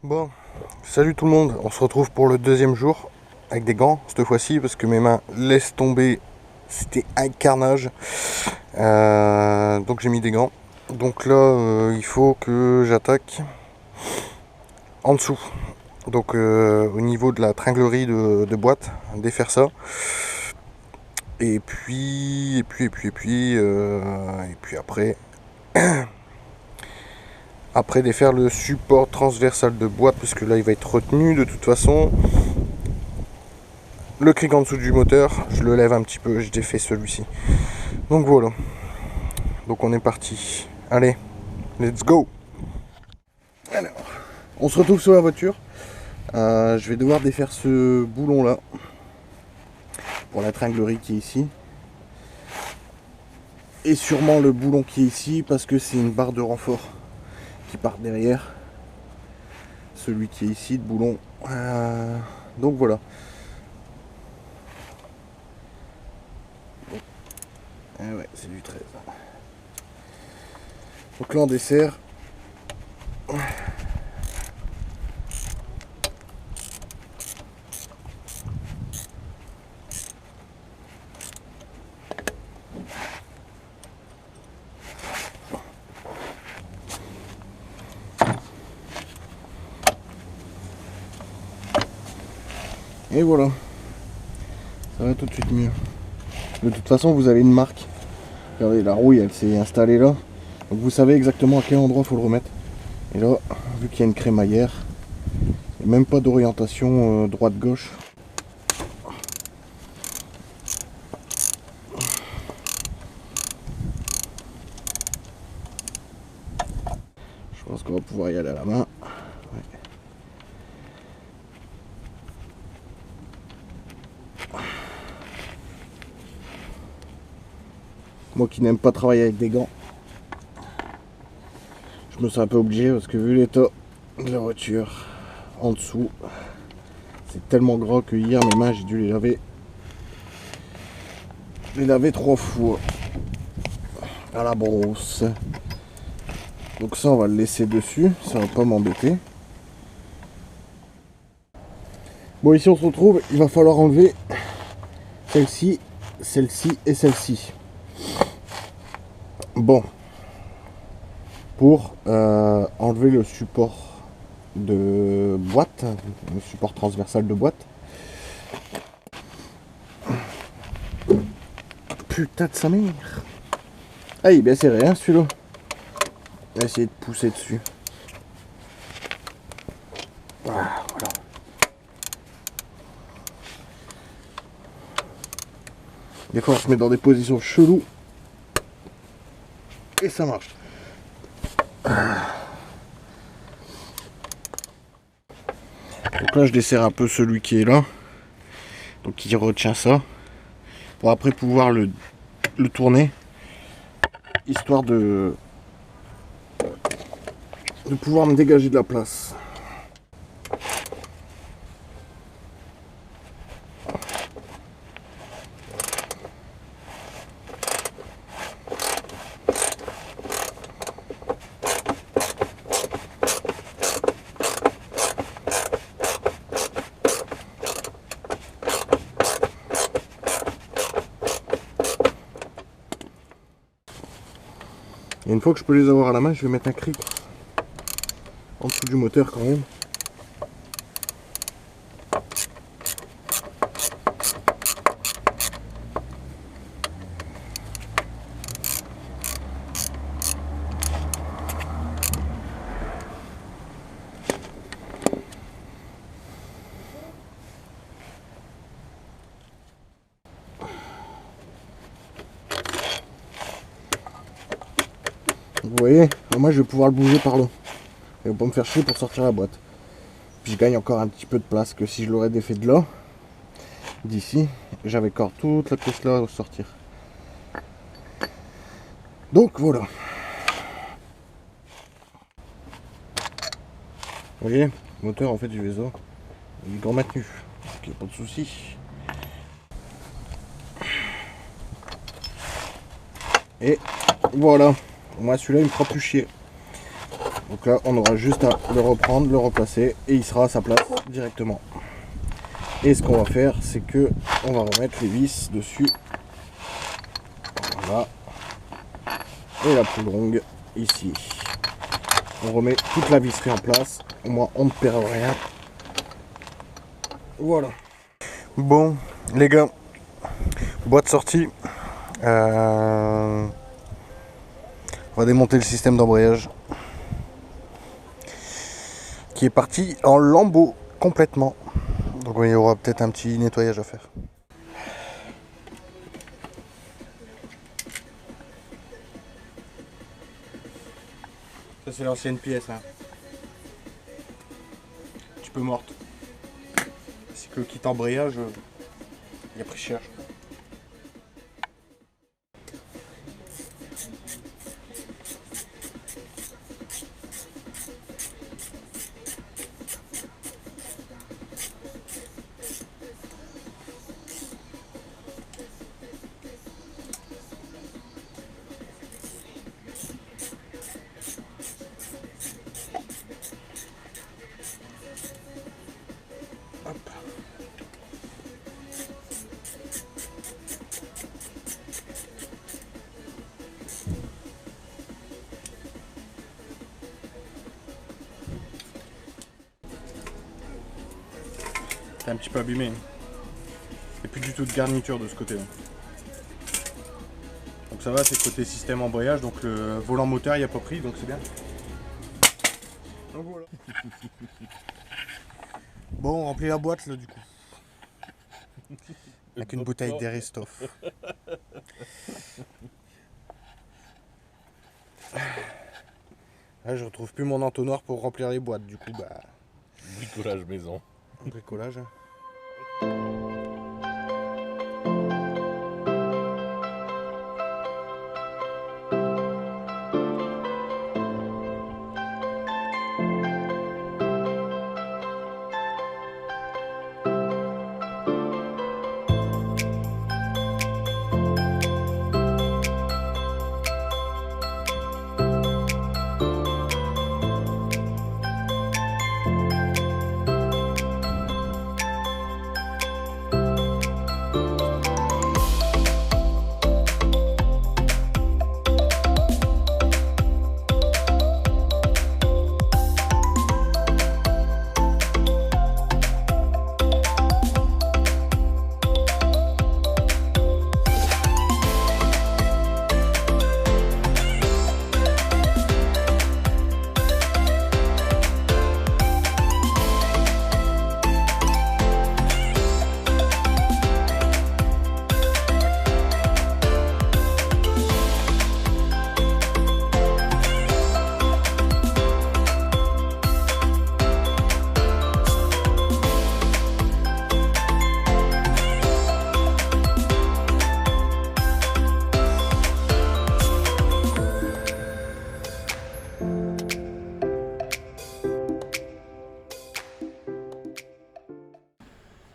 Bon, salut tout le monde, on se retrouve pour le deuxième jour avec des gants cette fois-ci parce que mes mains laissent tomber, c'était un carnage. Donc j'ai mis des gants. Donc là, il faut que j'attaque en dessous. Donc au niveau de la tringlerie de boîte, défaire ça. Et puis après, défaire le support transversal de boîte parce que là il va être retenu de toute façon. Le cric en dessous du moteur, je le lève un petit peu, je défais celui-ci. Donc voilà. Donc on est parti. Allez, let's go. Alors, on se retrouve sur la voiture. Je vais devoir défaire ce boulon là pour la tringlerie qui est ici. Et sûrement le boulon qui est ici parce que c'est une barre de renfort qui part derrière. Celui qui est ici, de boulon. Donc voilà. Ah ouais, c'est du 13. Donc là on dessert. Et voilà. Ça va tout de suite mieux. De toute façon vous avez une marque. Regardez, la rouille elle s'est installée là. Donc vous savez exactement à quel endroit il faut le remettre. Et là, vu qu'il y a une crémaillère, il n'y a même pas d'orientation droite-gauche. Je pense qu'on va pouvoir y aller à la main. Ouais. Moi qui n'aime pas travailler avec des gants, je me sens un peu obligé parce que vu l'état de la voiture en dessous, c'est tellement gras que hier mes mains j'ai dû les laver. Les laver 3 fois à la brosse. Donc ça on va le laisser dessus, ça va pas m'embêter. Bon, ici on se retrouve, il va falloir enlever celle-ci, celle-ci et celle-ci. Bon, pour enlever le support de boîte, le support transversal de boîte. Putain de sa mère. Ah, il est bien serré, hein, celui-là. On va essayer de pousser dessus. Ah, voilà. Des fois, on se met dans des positions cheloues. Et ça marche. Donc là, je desserre un peu celui qui est là. Donc il retient ça. Pour après pouvoir le tourner. Histoire de pouvoir me dégager de la place. Et une fois que je peux les avoir à la main, je vais mettre un cric en dessous du moteur quand même. Vous voyez, moi je vais pouvoir le bouger par là. Et on va pas me faire chier pour sortir la boîte. Puis je gagne encore un petit peu de place que si je l'aurais défait de là, d'ici, j'avais encore toute la pièce là à sortir. Donc voilà. Vous voyez, le moteur en fait je vais ça. Il est grand maintenu. Donc il n'y a pas de souci. Et voilà. Moi celui-là il me fera plus chier. Donc là, on aura juste à le reprendre, le replacer et il sera à sa place directement. Et ce qu'on va faire, c'est que on va remettre les vis dessus. Voilà. Et la plus longue ici. On remet toute la visserie en place. Au moins, on ne perd rien. Voilà. Bon, les gars, boîte sortie. On va démonter le système d'embrayage qui est parti en lambeaux complètement. Donc il y aura peut-être un petit nettoyage à faire. Ça c'est l'ancienne pièce. Hein. Un petit peu morte. C'est que le kit embrayage, il a pris cher. C'est un petit peu abîmé. Il n'y a plus du tout de garniture de ce côté-là. Donc ça va, c'est côté système embrayage, donc le volant moteur il n'y a pas pris, donc c'est bien. Donc voilà. Bon, on remplit la boîte là du coup. Avec une bouteille d'Eristoff. Là, je retrouve plus mon entonnoir pour remplir les boîtes, du coup bah. Bricolage maison. Bricolage.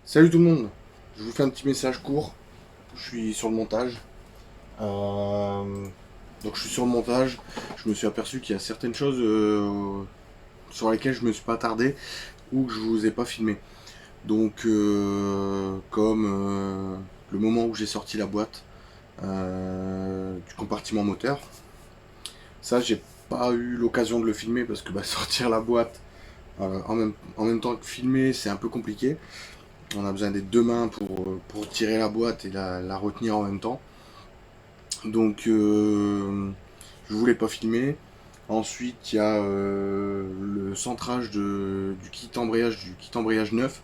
Salut tout le monde, je vous fais un petit message court, je suis sur le montage. Donc je suis sur le montage, je me suis aperçu qu'il y a certaines choses sur lesquelles je me suis pas attardé ou que je vous ai pas filmé. Donc comme le moment où j'ai sorti la boîte du compartiment moteur, ça j'ai pas eu l'occasion de le filmer parce que sortir la boîte en même temps que filmer c'est un peu compliqué. On a besoin des deux mains pour tirer la boîte et la retenir en même temps. Donc je voulais pas filmer. Ensuite il y a le centrage du kit embrayage neuf.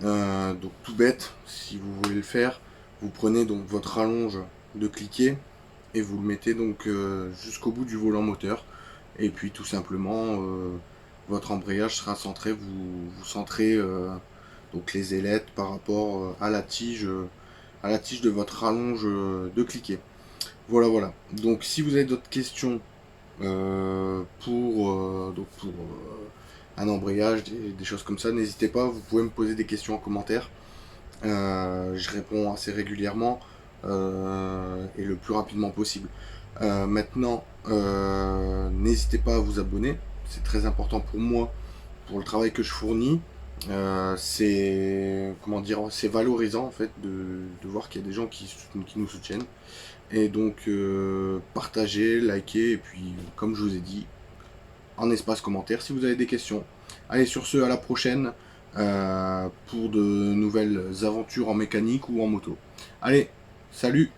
Donc tout bête, si vous voulez le faire, vous prenez donc votre rallonge de cliquet et vous le mettez donc jusqu'au bout du volant moteur. Et puis tout simplement votre embrayage sera centré, vous centrez donc les ailettes par rapport à la tige de votre rallonge de cliquet. Voilà. Donc si vous avez d'autres questions pour un embrayage, des choses comme ça, n'hésitez pas, vous pouvez me poser des questions en commentaire. Je réponds assez régulièrement et le plus rapidement possible. Maintenant, n'hésitez pas à vous abonner c'est très important pour moi, pour le travail que je fournis. C'est, comment dire, c'est valorisant en fait de voir qu'il y a des gens qui nous soutiennent. Et donc, partagez, likez, et puis, comme je vous ai dit, en espace commentaire si vous avez des questions. Allez, sur ce, à la prochaine pour de nouvelles aventures en mécanique ou en moto. Allez, salut!